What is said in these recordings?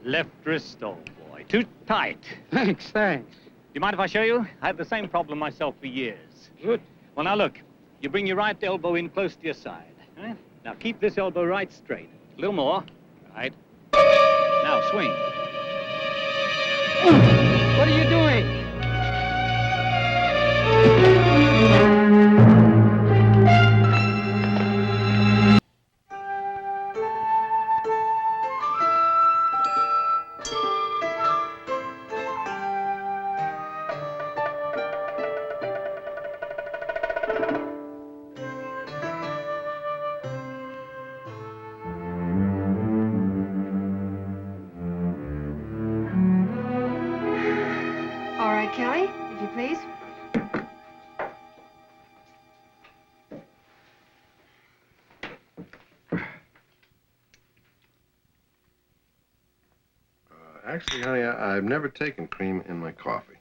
Left wrist, old boy. Too tight. Thanks. Do you mind if I show you? I had the same problem myself for years. Good. Well, now look. You bring your right elbow in close to your side. Right? Now keep this elbow right straight. A little more. Right. Now swing. What are you doing? All right, Kelly, if you please. Actually, honey, I've never taken cream in my coffee.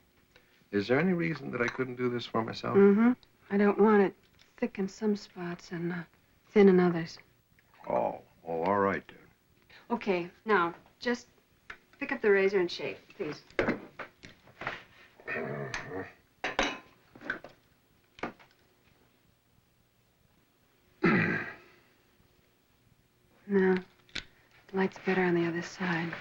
Is there any reason that I couldn't do this for myself? Mm-hmm. I don't want it thick in some spots and thin in others. Oh, all right, then. Okay, now, just pick up the razor and shave, please. No, the light's better on the other side.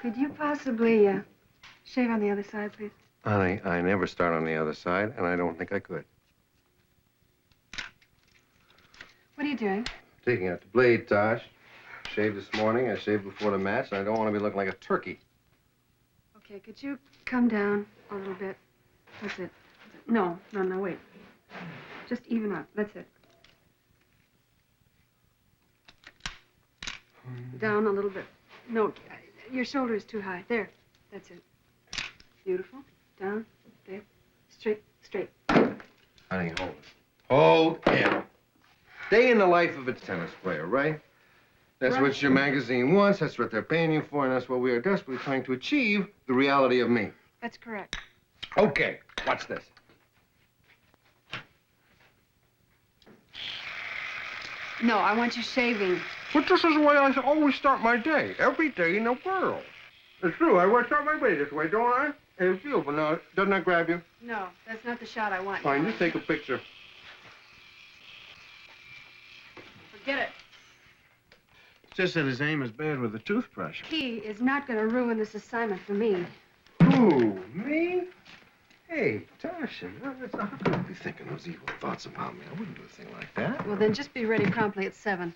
Could you possibly shave on the other side, please? Honey, I never start on the other side, and I don't think I could. What are you doing? Taking out the blade, Tosh. Shaved this morning. I shaved before the match, and I don't want to be looking like a turkey. Okay, could you come down a little bit? That's it. No, wait. Just even up. That's it. Down a little bit. No, your shoulder is too high. There. That's it. Beautiful. Down. There. Straight. Honey, hold it. Hold it. Day in the life of a tennis player, right? That's Right. what your magazine wants. That's what they're paying you for, and that's what we are desperately trying to achieve, the reality of me. That's correct. Okay, watch this. No, I want you shaving. But this is the way I always start my day. Every day in the world. It's true. I always start my day this way, don't I? It's you, but now, doesn't that grab you? No, that's not the shot I want. Fine, you take a picture. Forget it. Just that his aim is bad with the toothbrush. He is not going to ruin this assignment for me. Who, me? Hey, Tasha, how could you be thinking those evil thoughts about me? I wouldn't do a thing like that. Well, then just be ready promptly at 7,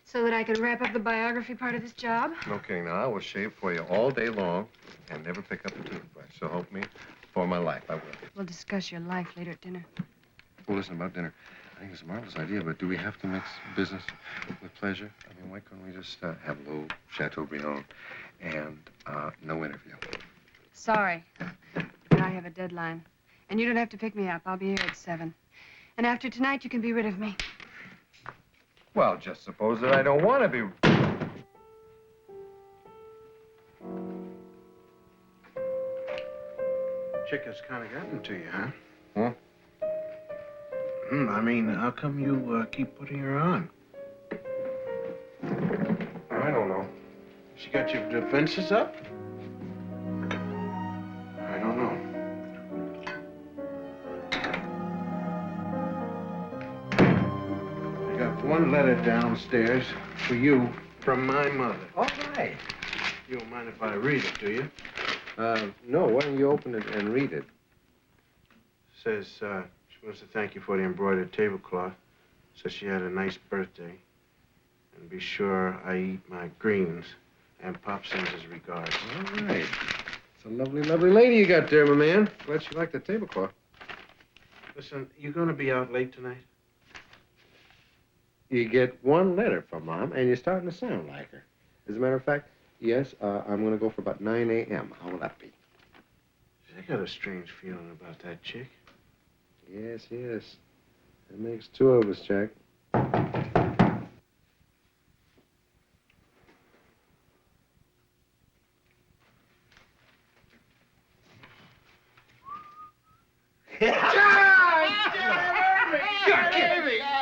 so that I can wrap up the biography part of this job. Okay, now I will shave for you all day long and never pick up a toothbrush. So help me for my life, I will. We'll discuss your life later at dinner. Well, listen, about dinner. I think it's a marvelous idea, but do we have to mix business with pleasure? I mean, why couldn't we just have a little Chateaubriand and no interview? Sorry, but I have a deadline. And you don't have to pick me up. I'll be here at 7. And after tonight, you can be rid of me. Well, just suppose that I don't want to be... Chick has kind of gotten to you, huh? Huh? I mean, how come you keep putting her on? I don't know. She got your defenses up? I don't know. I got one letter downstairs for you from my mother. All right. You don't mind if I read it, do you? No, why don't you open it and read it? Says, she wants to thank you for the embroidered tablecloth. Says she had a nice birthday. And be sure I eat my greens. And Pop sends his regards. All right. It's a lovely, lovely lady you got there, my man. Glad she liked the tablecloth. Listen, you gonna be out late tonight? You get one letter from Mom, and you're starting to sound like her. As a matter of fact, yes, I'm going to go for about 9 a.m. How will that be? I got a strange feeling about that chick. Yes. It makes two of us, Jack.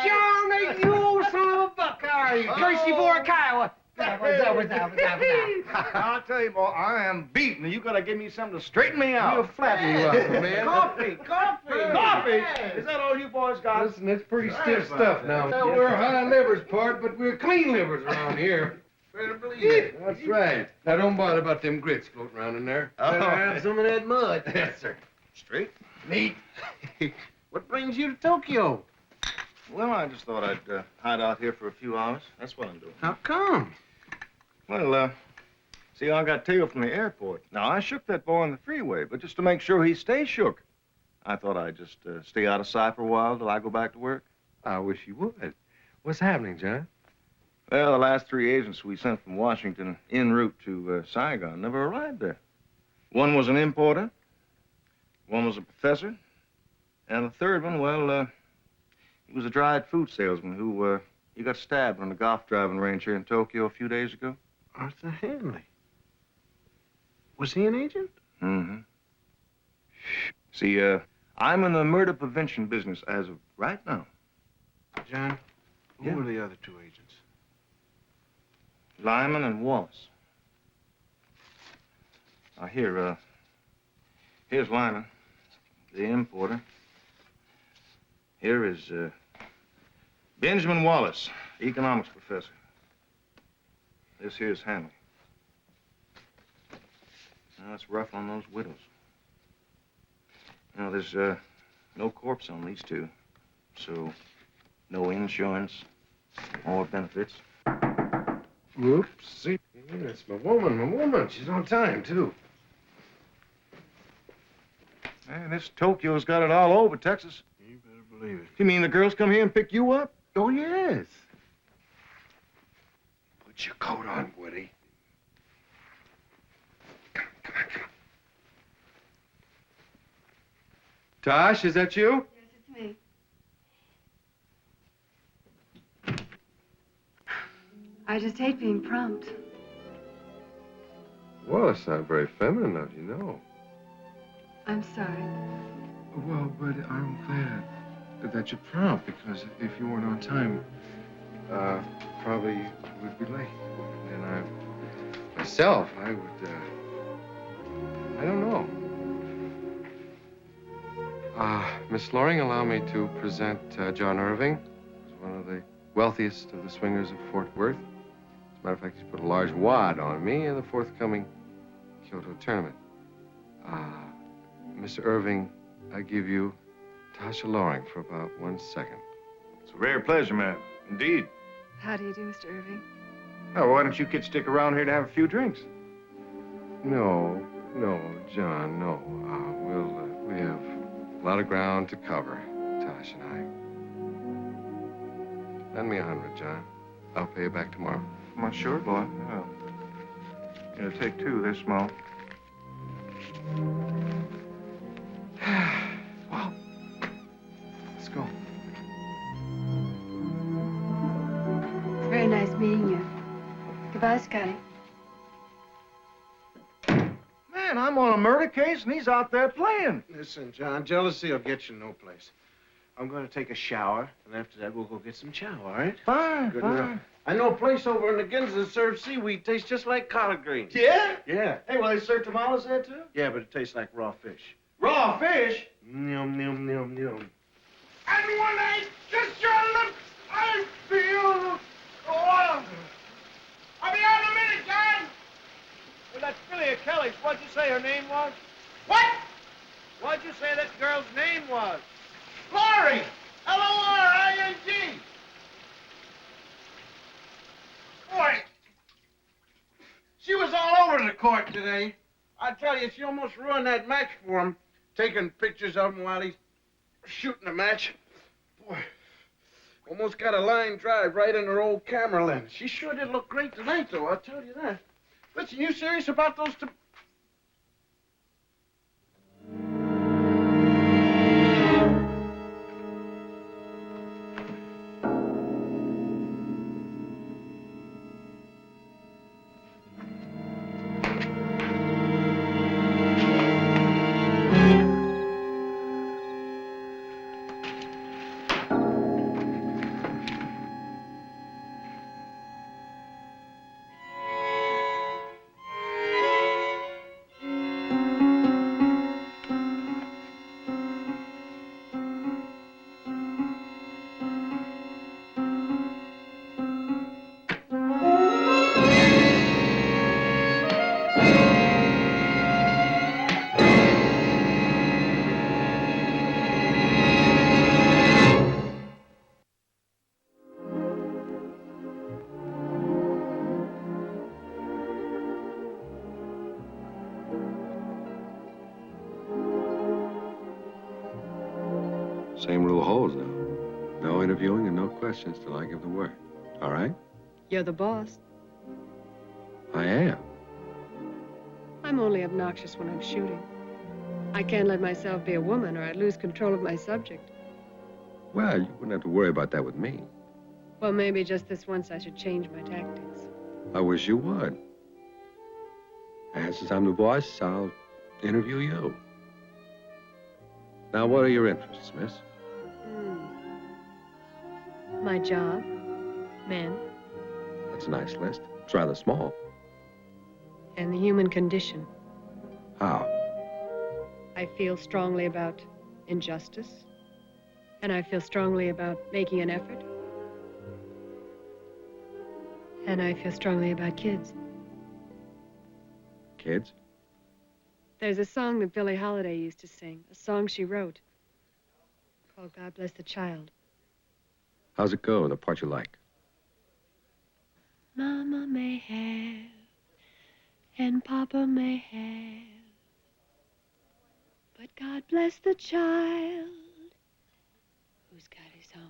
Johnny, you son 64 Kiowa. I'll tell you, boy, I am beaten. You gotta give me something to straighten me out. You'll flatten you up, man. Coffee! Coffee! Is that all you boys got? Listen, that's pretty stiff stuff now. Well, we're high livers, Pard, but we're clean livers around here. Better believe it. That's right. Now, don't bother about them grits floating around in there. Better have some of that mud. Yes, sir. Straight? Neat. What brings you to Tokyo? Well, I just thought I'd hide out here for a few hours. That's what I'm doing. How come? Well, see, I got tailed from the airport. Now, I shook that boy on the freeway, but just to make sure he stays shook, I thought I'd just stay out of sight for a while till I go back to work. I wish you would. What's happening, John? Well, the last 3 agents we sent from Washington en route to Saigon never arrived there. One was an importer, one was a professor, and the third one, well, he was a dried food salesman who, he got stabbed on a golf driving range here in Tokyo a few days ago. Arthur Hanley. Was he an agent? Mm-hmm. See, I'm in the murder prevention business as of right now. John, who Yeah. were the other 2 agents? Lyman and Wallace. Now, here's Lyman, the importer. Here is, Benjamin Wallace, economics professor. This here's Hanley. Now, that's rough on those widows. Now, there's, no corpse on these 2, so no insurance or benefits. Whoops. See, that's my woman. She's on time, too. Man, this Tokyo's got it all over, Texas. You better believe it. You mean the girls come here and pick you up? Oh, yes. Put your coat on, Woody. Come on. Tosh, is that you? Yes, it's me. I just hate being prompt. Well, it's not very feminine of you, no. I'm sorry. Well, but I'm glad that you're prompt, because if you weren't on time, probably would be late. And myself, I would, I don't know. Miss Loring, allow me to present John Irving. He's one of the wealthiest of the swingers of Fort Worth. As a matter of fact, he's put a large wad on me in the forthcoming Kyoto tournament. Mr. Irving, I give you Tasha Loring for about 1 second. It's a rare pleasure, ma'am. Indeed. How do you do, Mr. Irving? Oh, why don't you kids stick around here to have a few drinks? No, John, no. We have a lot of ground to cover, Tosh and I. Lend me 100, John. I'll pay you back tomorrow. Am I sure, boy? Oh. Yeah, take 2. They're small. Well, let's go. It's very nice meeting you. Goodbye, Scotty. Man, I'm on a murder case and he's out there playing. Listen, John, jealousy will get you no place. I'm going to take a shower, and after that, we'll go get some chow, all right? Fine, Good fine. enough. I know a place over in the Ginza that serves seaweed. Tastes just like collard greens. Yeah? Yeah. Hey, well, they serve tamales there, too? Yeah, but it tastes like raw fish. Raw fish? Yum, yum, yum, yum. And when I kiss your lips, I feel... Oh, I'll be out in a minute, John. Well, that filly of Kelly's, what'd you say her name was? What? What'd you say that girl's name was? Loring. L-O-R-I-N-G. Boy, she was all over the court today. I tell you, she almost ruined that match for him, taking pictures of him while he's shooting the match. Boy, almost got a line drive right in her old camera lens. She sure did look great tonight, though, I'll tell you that. Listen, you serious about those two? Same rule holds now. No interviewing and no questions till I give the word. All right? You're the boss. I am. I'm only obnoxious when I'm shooting. I can't let myself be a woman or I'd lose control of my subject. Well, you wouldn't have to worry about that with me. Well, maybe just this once I should change my tactics. I wish you would. And since I'm the boss, I'll interview you. Now, what are your interests, miss? My job, men, That's a nice list. It's rather small. and the human condition. How? I feel strongly about injustice, and I feel strongly about making an effort, and I feel strongly about kids. Kids? There's a song that Billie Holiday used to sing, a song she wrote, called God Bless the Child. How's it go, the part you like? Mama may have, and Papa may have, but God bless the child who's got his own.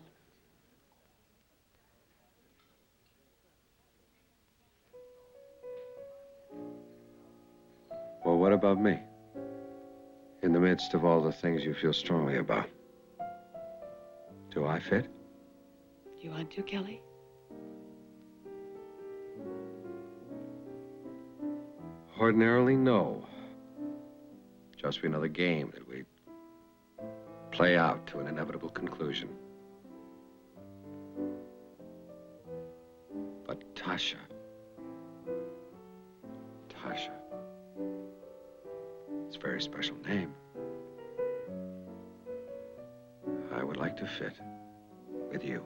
Well, what about me? In the midst of all the things you feel strongly about. Do I fit? Do you want to, Kelly? Ordinarily, no. Just be another game that we play out to an inevitable conclusion. But Tasha. It's a very special name. I would like to fit with you.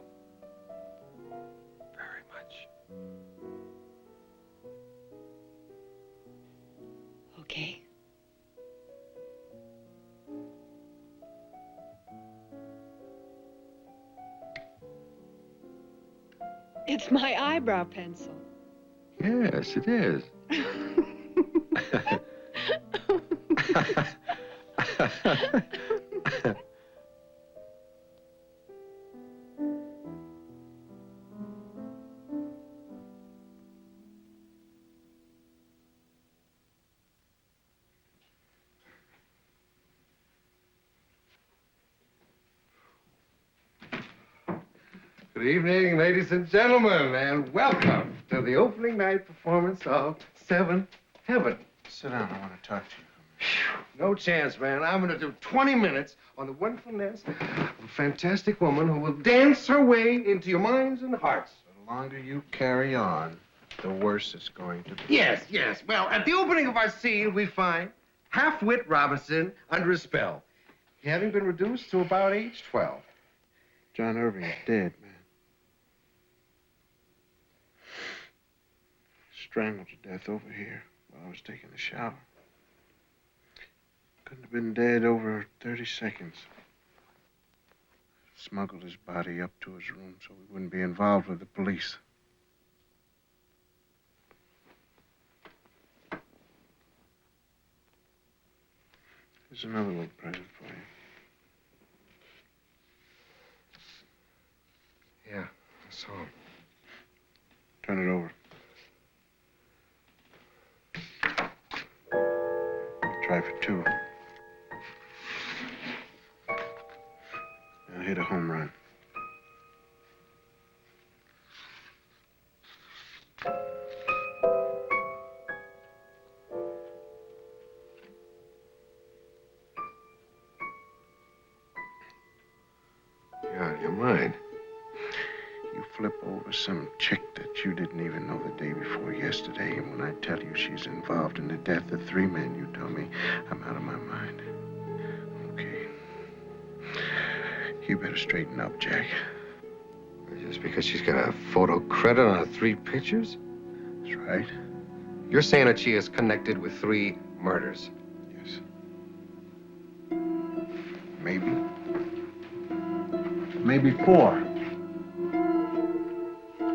Very much. Okay. It's my eyebrow pencil. Yes, it is. Good evening, ladies and gentlemen, and welcome to the opening night performance of Seventh Heaven. Sit down. I want to talk to you. No chance, man. I'm going to do 20 minutes on the wonderfulness of a fantastic woman who will dance her way into your minds and hearts. The longer you carry on, the worse it's going to be. Yes, yes. Well, at the opening of our scene, we find half-wit Robinson under a spell, having been reduced to about age 12. John Irving's dead, man. Strangled to death over here while I was taking a shower. Couldn't have been dead over 30 seconds. Smuggled his body up to his room so we wouldn't be involved with the police. Here's another little present for you. Yeah, I saw him. Turn it over. Try for two. Now hit a home run. You're out of your mind. You flip over some chick that you didn't even know the day before yesterday, and when I tell you she's involved in the death of 3 men, you tell me I'm out of my mind. Okay. You better straighten up, Jack. Just because she's got a photo credit on 3 pictures? That's right. You're saying that she is connected with 3 murders? Yes. Maybe. Maybe 4.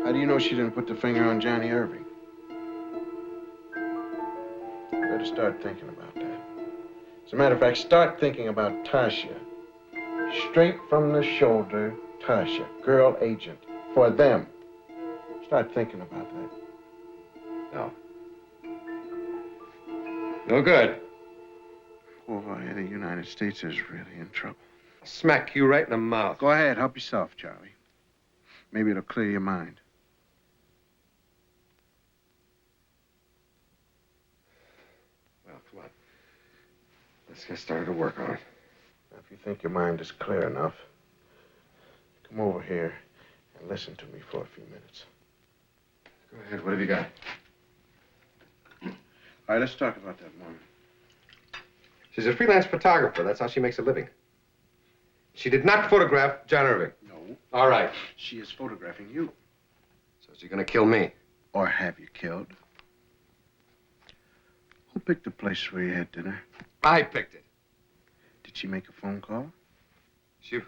How do you know she didn't put the finger on Johnny Irving? You better start thinking about that. As a matter of fact, start thinking about Tatia. Straight from the shoulder, Tatia, girl agent, for them. Start thinking about that. No. No good. Boy, the United States is really in trouble. Smack you right in the mouth. Go ahead, help yourself, Charlie. Maybe it'll clear your mind. Well, come on. Let's get started to work on it. Now, if you think your mind is clear enough, come over here and listen to me for a few minutes. Go ahead. What have you got? All right, let's talk about that woman. She's a freelance photographer. That's how she makes a living. She did not photograph John Irving. No. All right. She is photographing you. So she's gonna kill me. Or have you killed? Who picked the place where you had dinner? I picked it. Did she make a phone call? She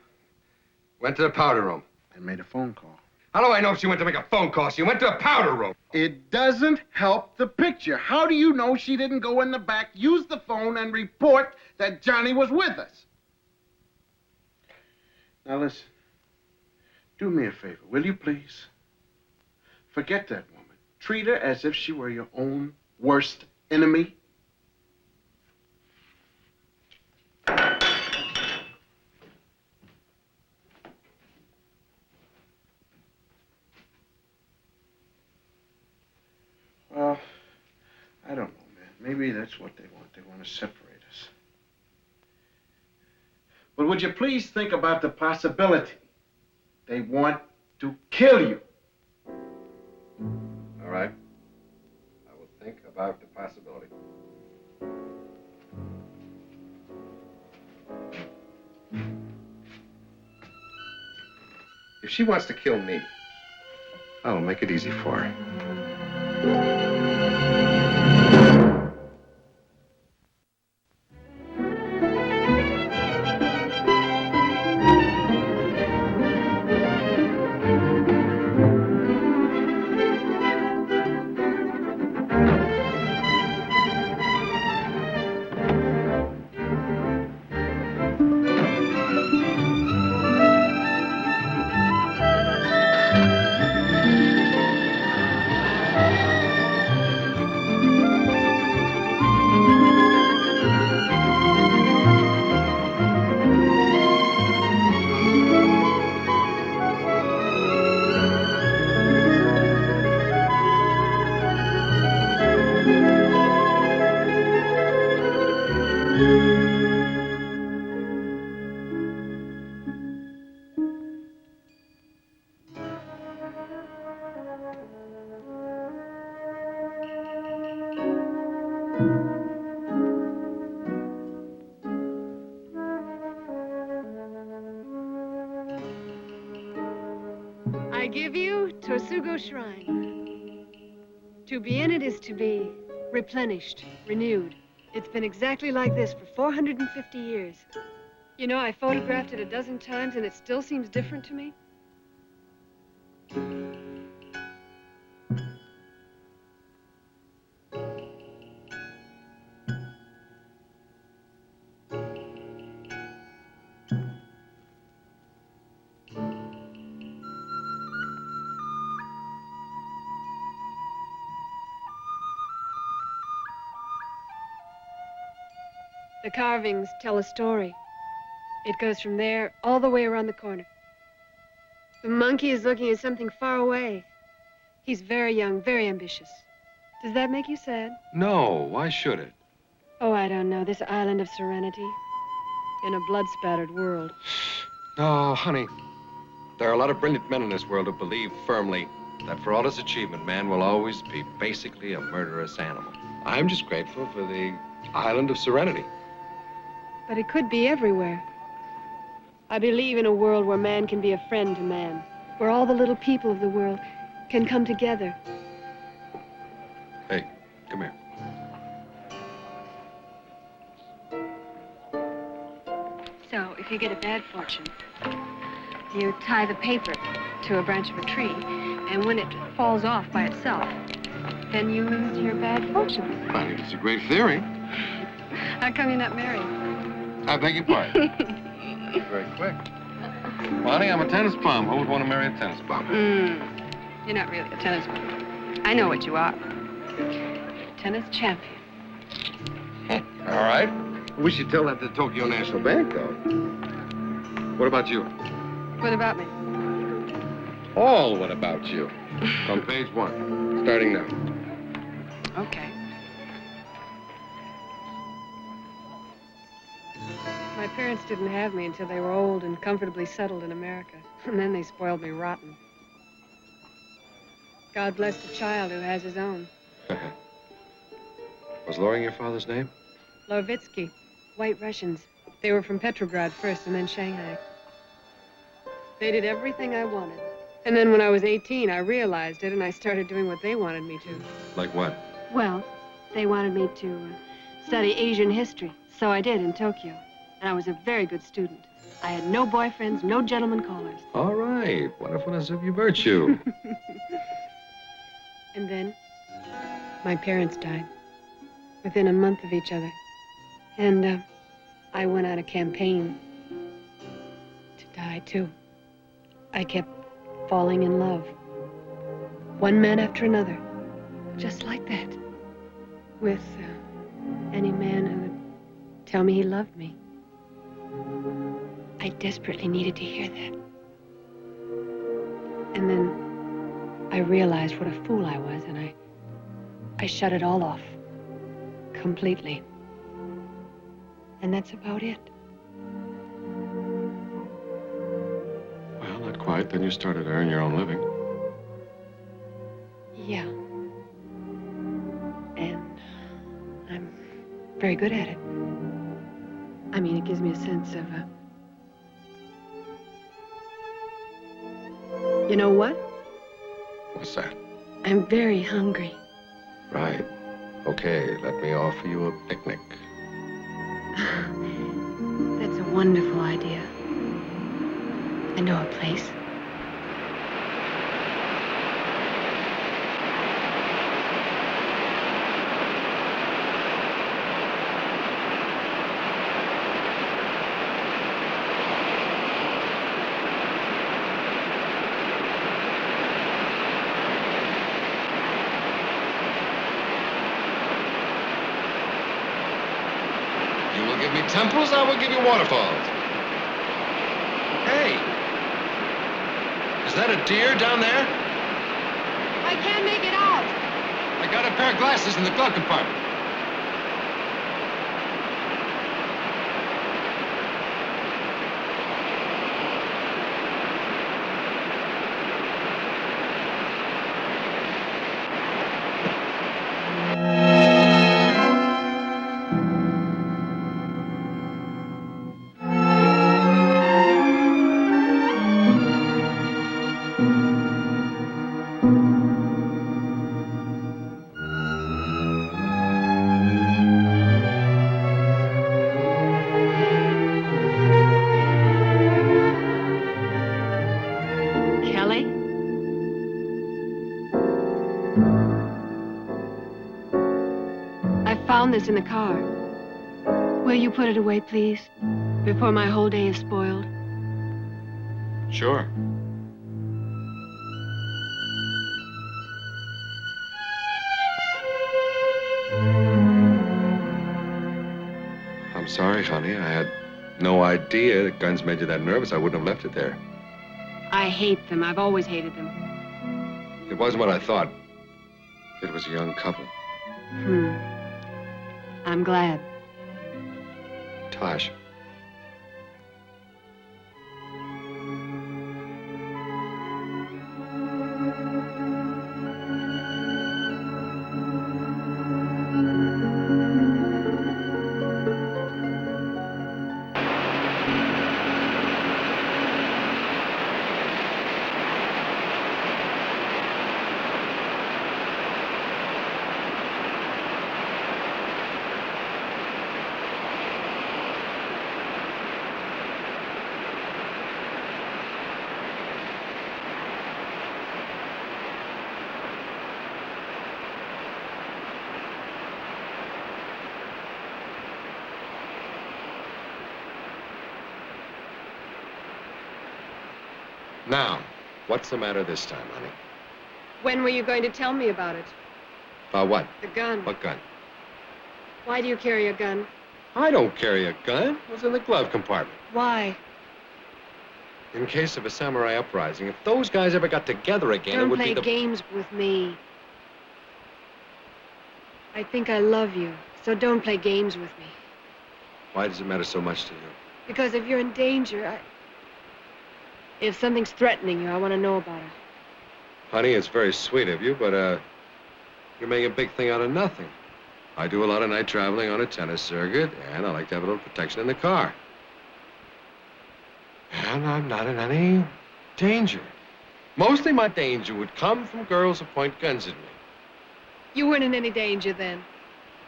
went to the powder room. And made a phone call. How do I know if she went to make a phone call? She went to a powder room. It doesn't help the picture. How do you know she didn't go in the back, use the phone, and report that Johnny was with us? Now listen. Do me a favor, will you please? Forget that woman. Treat her as if she were your own worst enemy. Well, I don't know, man. Maybe that's what they want. They want to separate us. But would you please think about the possibility? They want to kill you. All right. I will think about the possibility. If she wants to kill me, I will make it easy for her. I give you Tosugo Shrine. To be in it is to be replenished, renewed. It's been exactly like this for 450 years. You know, I photographed it a dozen times and it still seems different to me. The carvings tell a story. It goes from there all the way around the corner. The monkey is looking at something far away. He's very young, very ambitious. Does that make you sad? No, why should it? Oh, I don't know. This island of serenity in a blood-spattered world. No, honey. There are a lot of brilliant men in this world who believe firmly that for all his achievement, man will always be basically a murderous animal. I'm just grateful for the island of serenity. But it could be everywhere. I believe in a world where man can be a friend to man, where all the little people of the world can come together. Hey, come here. So, if you get a bad fortune, you tie the paper to a branch of a tree, and when it falls off by itself, then you lose your bad fortune. I think it's a great theory. How come you're not married? I beg your pardon. Very quick. Bonnie, I'm a tennis bum. Who would want to marry a tennis bum? You're not really a tennis bum. I know what you are. Tennis champion. All right. We should tell that to Tokyo National Bank, though. What about you? What about me? All what about you? On page 1, starting now. Okay. My parents didn't have me until they were old and comfortably settled in America. And then they spoiled me rotten. God bless the child who has his own. Was Loring your father's name? Lorvitsky, White Russians. They were from Petrograd first and then Shanghai. They did everything I wanted. And then when I was 18, I realized it and I started doing what they wanted me to. Like what? Well, they wanted me to study Asian history. So I did in Tokyo. And I was a very good student. I had no boyfriends, no gentlemen callers. All right. Wonderfulness of your virtue. And then my parents died within a month of each other. And I went on a campaign to die, too. I kept falling in love. One man after another. Just like that. With any man who would tell me he loved me. I desperately needed to hear that. And then I realized what a fool I was, and I shut it all off. Completely. And that's about it. Well, not quite. Then you started to earn your own living. Yeah. And I'm very good at it. I mean, it gives me a sense of, You know what? What's that? I'm very hungry. Right. Okay, let me offer you a picnic. That's a wonderful idea. I know a place. You will give me temples, I will give you waterfalls. Hey! Is that a deer down there? I can't make it out. I got a pair of glasses in the glove compartment. Kelly? I found this in the car. Will you put it away, please? Before my whole day is spoiled. Sure. I'm sorry, honey. I had no idea that guns made you that nervous. I wouldn't have left it there. I hate them. I've always hated them. It wasn't what I thought. It was a young couple. I'm glad. Tosh. Now, what's the matter this time, honey? When were you going to tell me about it? About what? The gun. What gun? Why do you carry a gun? I don't carry a gun. It was in the glove compartment. Why? In case of a samurai uprising, if those guys ever got together again, it Don't would play be the... games with me. I think I love you, so don't play games with me. Why does it matter so much to you? Because if you're in danger, if something's threatening you, I want to know about it. Honey, it's very sweet of you, but, you're making a big thing out of nothing. I do a lot of night traveling on a tennis circuit, and I like to have a little protection in the car. And I'm not in any danger. Mostly my danger would come from girls who point guns at me. You weren't in any danger then.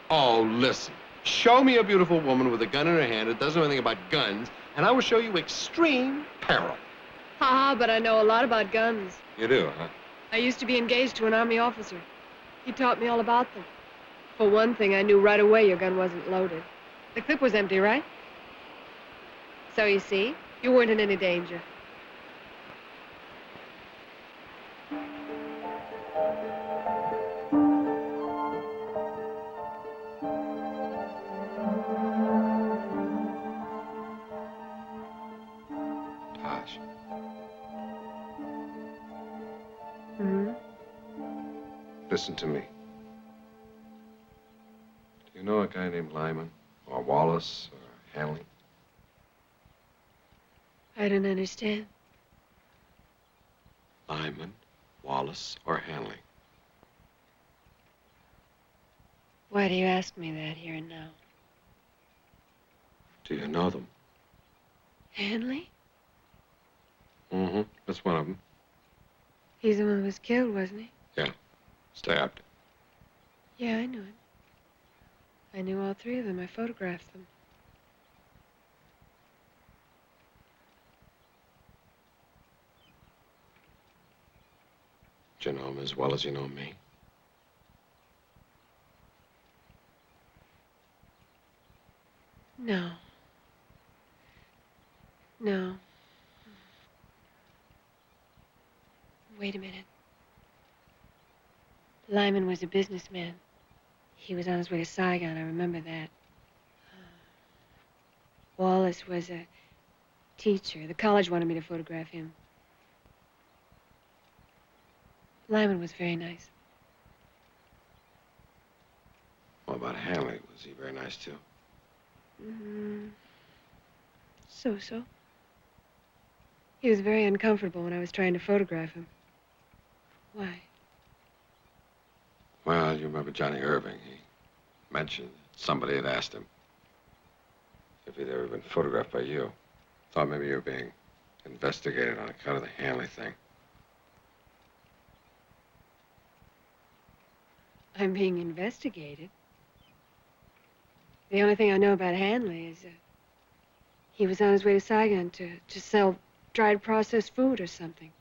Oh, listen. Show me a beautiful woman with a gun in her hand that doesn't know anything about guns, and I will show you extreme peril. Ha, but I know a lot about guns. You do, huh? I used to be engaged to an Army officer. He taught me all about them. For one thing, I knew right away your gun wasn't loaded. The clip was empty, right? So you see, you weren't in any danger. Tosh. Mm-hmm. Listen to me. Do you know a guy named Lyman? Or Wallace? Or Hanley? I don't understand. Lyman, Wallace, or Hanley? Why do you ask me that here and now? Do you know them? Hanley? Mm-hmm. That's one of them. He's the one who was killed, wasn't he? Yeah. Stabbed. Yeah, I knew him. I knew all three of them. I photographed them. Do you know him as well as you know me? No. No. Wait a minute. Lyman was a businessman. He was on his way to Saigon, I remember that. Wallace was a teacher. The college wanted me to photograph him. Lyman was very nice. What about Hanley? Was he very nice, too? So-so. He was very uncomfortable when I was trying to photograph him. Why? Well, you remember Johnny Irving. He mentioned somebody had asked him if he'd ever been photographed by you. Thought maybe you were being investigated on account of the Hanley thing. I'm being investigated. The only thing I know about Hanley is he was on his way to Saigon to sell dried processed food or something.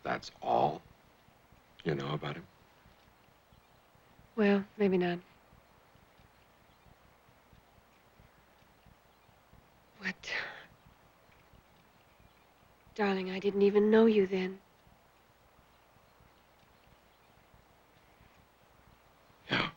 That's all you know about him? Well, maybe not. What? Darling, I didn't even know you then. Yeah.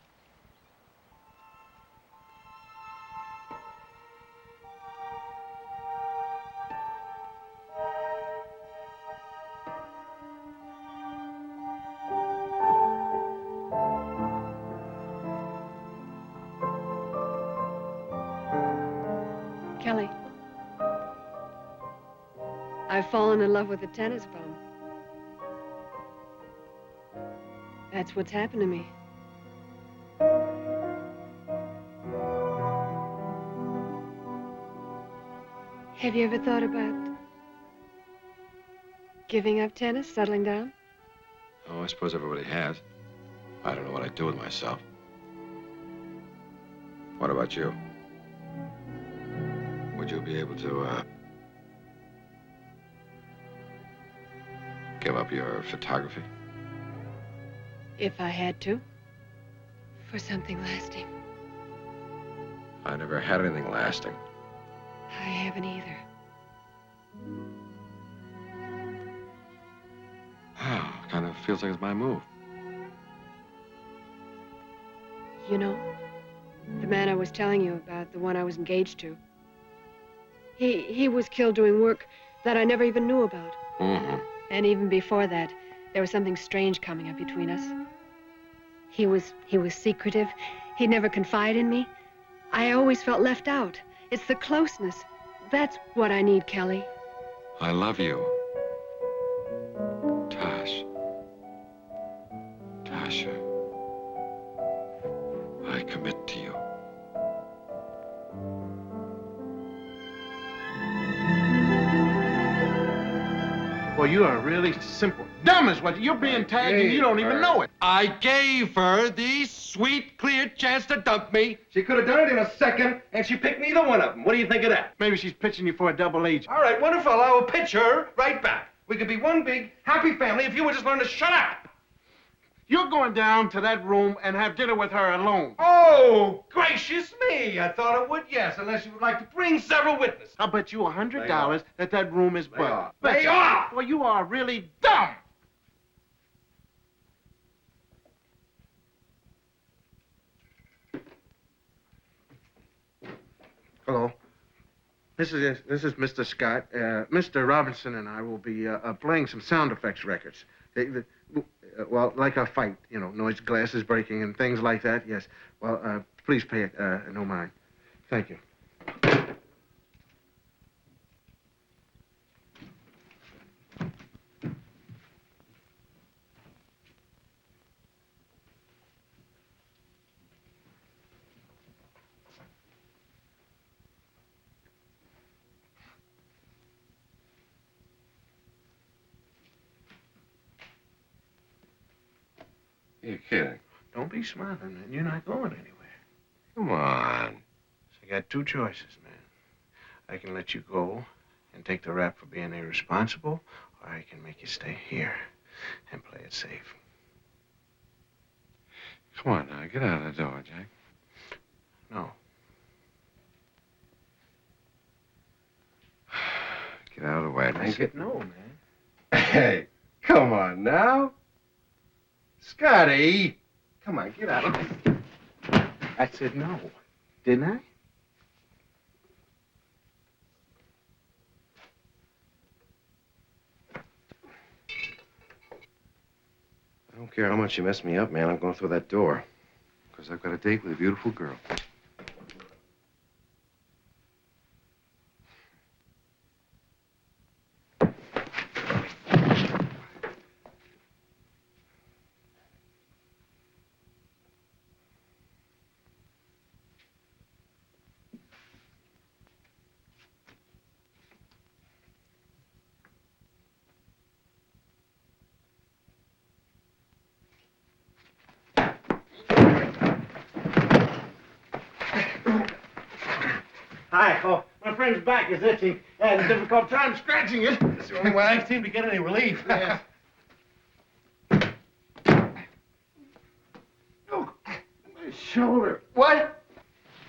Kelly, I've fallen in love with a tennis bum. That's what's happened to me. Have you ever thought about giving up tennis, settling down? Oh, I suppose everybody has. I don't know what I'd do with myself. What about you? Would you be able to, give up your photography? If I had to. For something lasting. I never had anything lasting. I haven't either. feels like it's my move. You know, the man I was telling you about, the one I was engaged to, he was killed doing work that I never even knew about. Mm-hmm. And even before that, there was something strange coming up between us. He was secretive. He'd never confide in me. I always felt left out. It's the closeness. That's what I need, Kelly. I love you. Tash. Tasha. I commit to you. Well, you are really simple. Dumb is what you're being tagged and you don't even know it. I gave her the sweet, clear chance to dump me. She could have done it in a second, and she picked neither one of them. What do you think of that? Maybe she's pitching you for a double agent. All right, wonderful. I will pitch her right back. We could be one big, happy family if you would just learn to shut up. You're going down to that room and have dinner with her alone. Oh, gracious me. I thought it would, yes, unless you would like to bring several witnesses. I'll bet you $100 that that room is booked. off. Bet Lay you. off. Well, you are really dumb. Hello. This is Mr. Scott. Mr. Robinson and I will be playing some sound effects records. Well, like a fight, you know, noise, glasses breaking and things like that, yes. Well, please pay it no mind. Thank you. You're kidding. Don't be smiling, man. You're not going anywhere. Come on. So you got two choices, man. I can let you go and take the rap for being irresponsible, or I can make you stay here and play it safe. Come on now, get out of the door, Jack. No. Get out of the way. I said no, man. Hey, come on now. Scotty. Come on, get out of there. I said no. Didn't I? I don't care how much you mess me up, man. I'm going through that door. Because I've got a date with a beautiful girl. Hi. Oh, my friend's back is itching. Had a difficult time scratching it. It's the only way I seem to get any relief. Yes. Oh, my shoulder. What?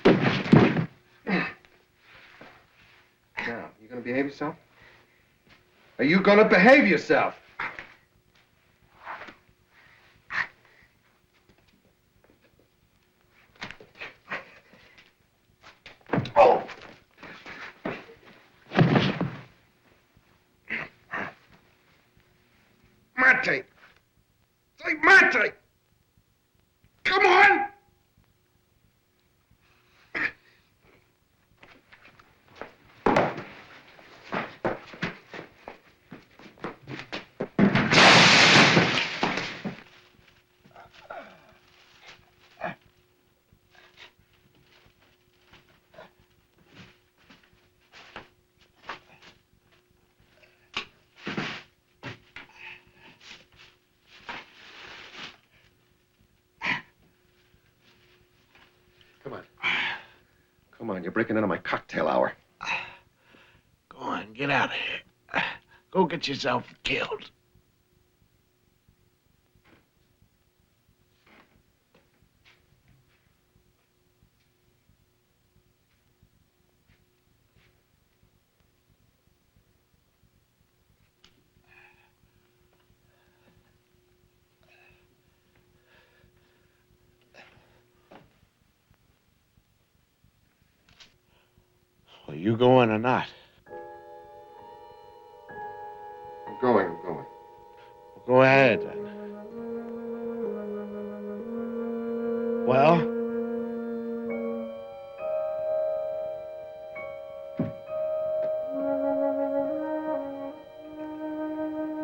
Now, you gonna behave yourself? Are you gonna behave yourself? Oh! Mate! Say mate! Come on! Come on. Come on, you're breaking into my cocktail hour. Go on, get out of here. Go get yourself killed. you going or not? I'm going. Go ahead, then. Well?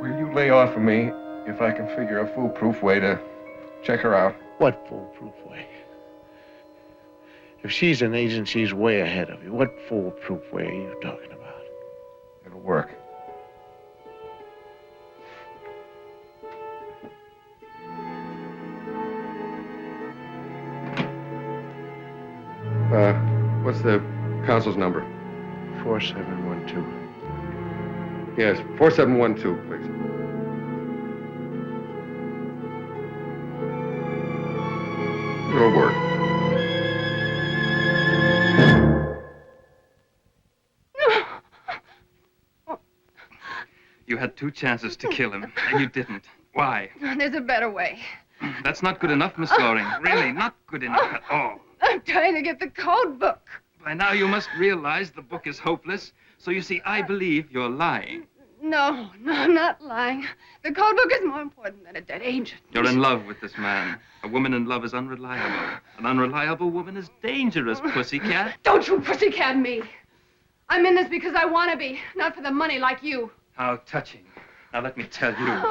Will you lay off of me if I can figure a foolproof way to check her out? What foolproof way? If she's an agent, she's way ahead of you. What foolproof way are you talking about? It'll work. What's the consul's number? 4712. Yes, 4712, please. It'll work. You had 2 chances to kill him, and you didn't. Why? There's a better way. That's not good enough, Miss Loring. Really, not good enough at all. I'm trying to get the code book. By now, you must realize the book is hopeless. So you see, I believe you're lying. No, I'm not lying. The code book is more important than a dead agent. You're in love with this man. A woman in love is unreliable. An unreliable woman is dangerous, pussycat. Don't you pussycat me. I'm in this because I want to be, not for the money like you. How touching. Now, let me tell you.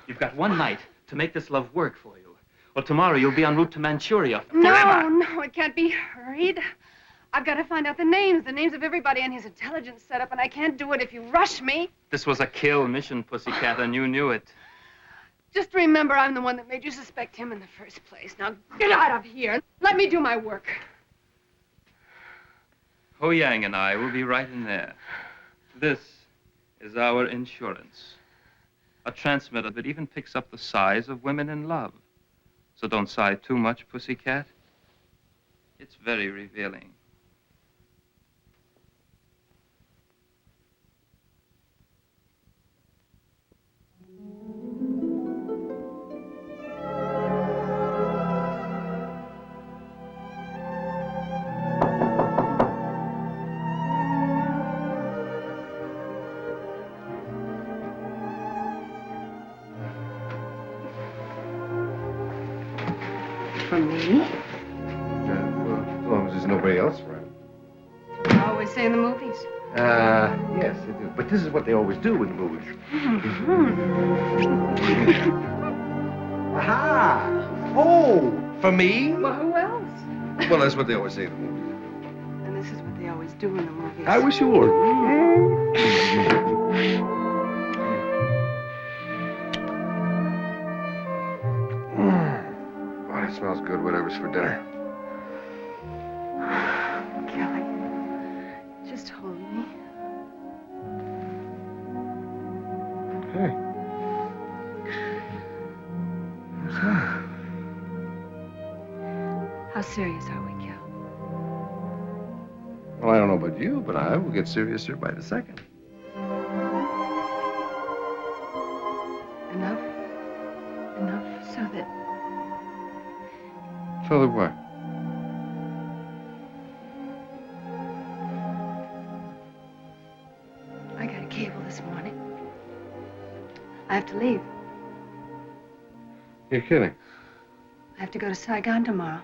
You've got 1 night to make this love work for you. Well, tomorrow you'll be en route to Manchuria. Forever. No, it can't be hurried. I've got to find out the names of everybody in his intelligence setup, and I can't do it if you rush me. This was a kill mission, pussycat, and you knew it. Just remember I'm the one that made you suspect him in the first place. Now, get out of here. Let me do my work. Ho Yang and I will be right in there. This is our insurance. A transmitter that even picks up the sighs of women in love. So don't sigh too much, pussycat. It's very revealing. For me? Well, as long as there's nobody else around. You always say in the movies. Yes, they do. But this is what they always do in the movies. Aha! Oh, for me? Well, who else? Well, that's what they always say in the movies. And this is what they always do in the movies. I wish you would. Oh, it smells good, whatever's for dinner. Kelly, just hold me. Hey. How serious are we, Kel? Well, I don't know about you, but I will get seriouser by the second. Enough? Enough so that... So that what? I got a cable this morning. I have to leave. You're kidding. I have to go to Saigon tomorrow.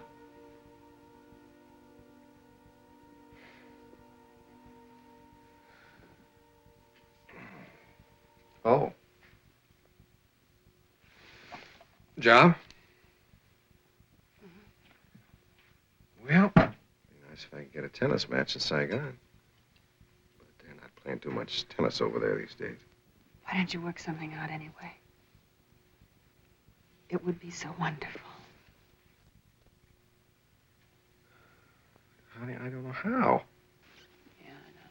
Oh. Job? Well, it'd be nice if I could get a tennis match in Saigon. But they're not playing too much tennis over there these days. Why don't you work something out anyway? It would be so wonderful. Honey, I don't know how. Yeah, I know.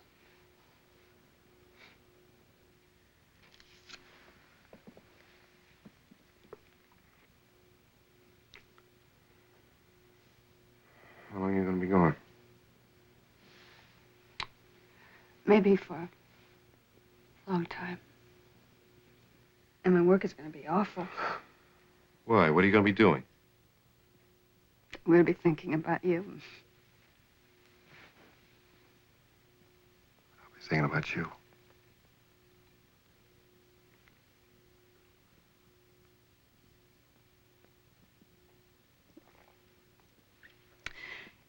How long are you going to be gone? Maybe for a long time. And my work is going to be awful. Why? What are you going to be doing? I'm going to be thinking about you. was thinking about you.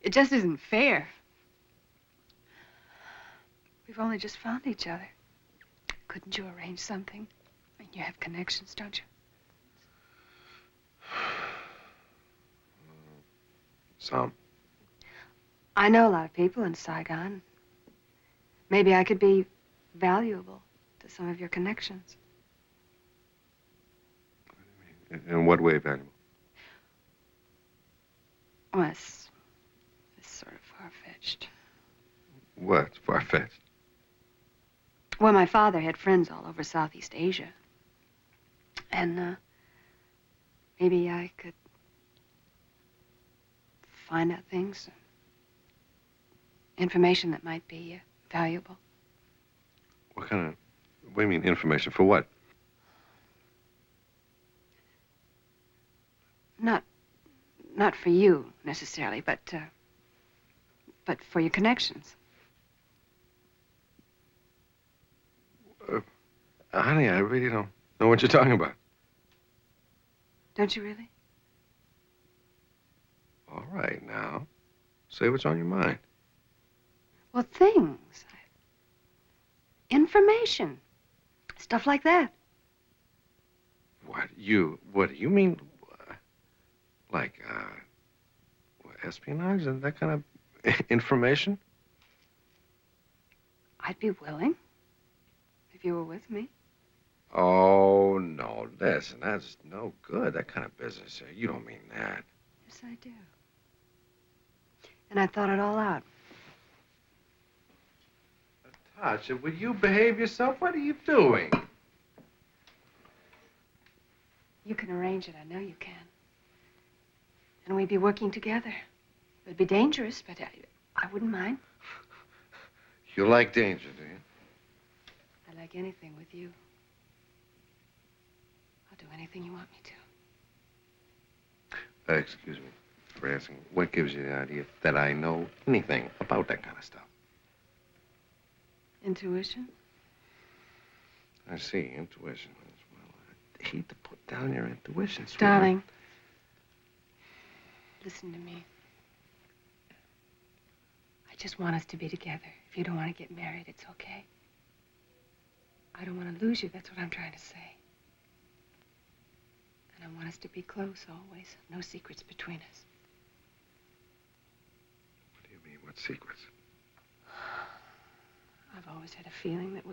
It just isn't fair. We've only just found each other. Couldn't you arrange something? I mean, you have connections, don't you? Some. I know a lot of people in Saigon. Maybe I could be valuable to some of your connections. In what way valuable? Well, it's sort of far-fetched. What's far-fetched? Well, my father had friends all over Southeast Asia. And, maybe I could find out things, information that might be valuable. What do you mean, information? For what? Not for you, necessarily, but for your connections. Honey, I really don't know what you're talking about. Don't you really? All right, now. Say what's on your mind. Well, things. Information. Stuff like that. What do you mean? Like, espionage and that kind of information? I'd be willing. If you were with me. Oh, no, listen, that's no good, that kind of business. You don't mean that. Yes, I do. And I thought it all out. Tatia, will you behave yourself? What are you doing? You can arrange it, I know you can. And we'd be working together. It'd be dangerous, but I wouldn't mind. You like danger, do you? I like anything with you. I'll do anything you want me to. Excuse me for asking. What gives you the idea that I know anything about that kind of stuff? Intuition? I see, intuition. Well, I hate to put down your intuition, sweetheart. Darling, listen to me. I just want us to be together. If you don't want to get married, it's okay. I don't want to lose you, that's what I'm trying to say. And I want us to be close always. No secrets between us. What do you mean, what secrets? I've always had a feeling there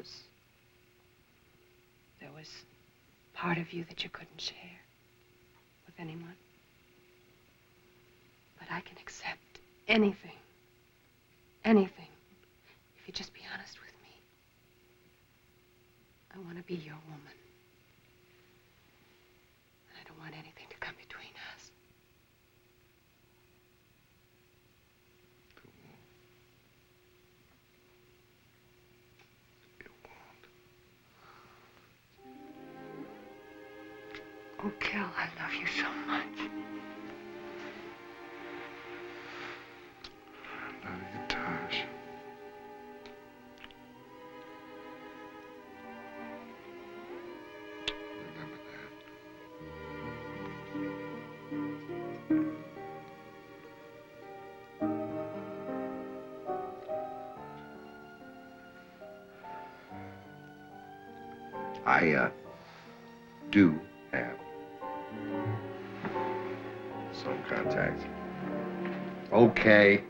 was part of you that you couldn't share with anyone. But I can accept anything. Anything. If you just be honest with me. I want to be your woman. And I don't want anything to come between us. It won't. Oh, Kel, I love you so much. I love you, Taj. Remember that. I do have some contacts. Okay.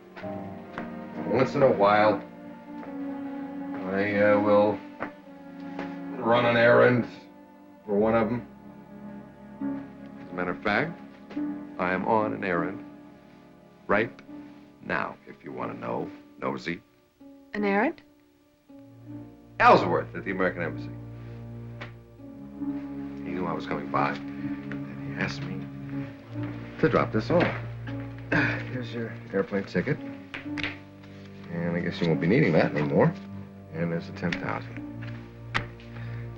Once in a while, I will run an errand for one of them. As a matter of fact, I am on an errand right now, if you want to know, nosy. An errand? Ellsworth at the American Embassy. He knew I was coming by, and he asked me to drop this off. Here's your airplane ticket. And I guess you won't be needing that anymore. And there's the 10,000.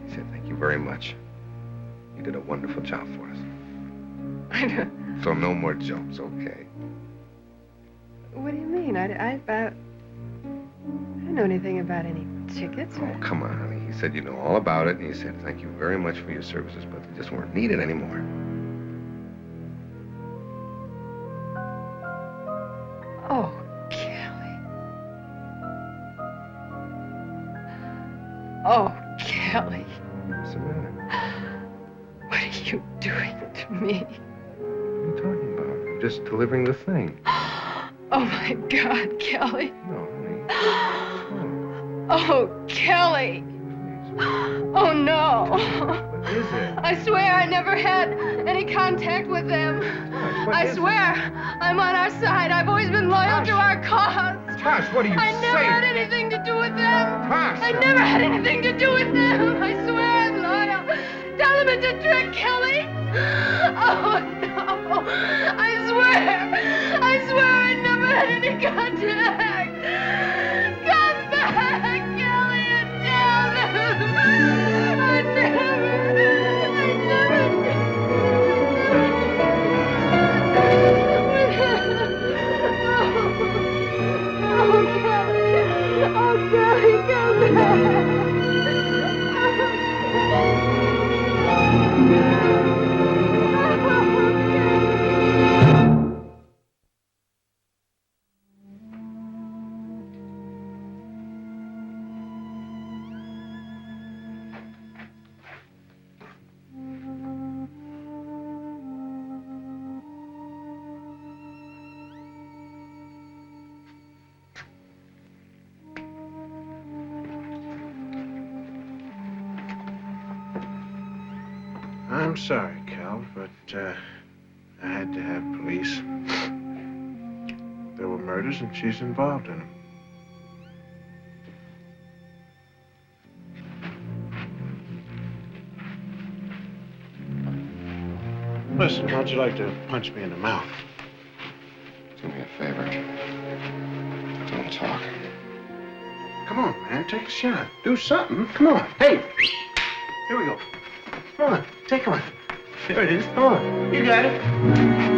He said, thank you very much. You did a wonderful job for us. I know. So no more jokes, okay? What do you mean? I don't know anything about any tickets? Oh, come on, honey. He said you know all about it, and he said thank you very much for your services, but they just weren't needed anymore. Oh, Kelly. Oh, Kelly. What's the matter? What are you doing to me? What are you talking about? I'm just delivering the thing. Oh, my God, Kelly. No, honey. Oh, Kelly. Oh, no. What is it? I swear I never had any contact with them. Tosh, what I is swear I'm on our side. I've always been loyal to our cause. Tosh, what are you I never had anything to do with them. Tosh! I never had anything to do with them. I swear I'm loyal. Tell them it's a trick, Kelly. Oh, no. I swear I never had any contact. Come back, Kelly, and tell them. I never Oh, Kelly, come I'm sorry, Cal, but I had to have police. There were murders, and she's involved in them. Listen, how'd you like to punch me in the mouth? Do me a favor. Don't talk. Come on, man, take a shot. Do something. Come on. Hey, here we go. Come on, take one. There it is. Come on. You got it.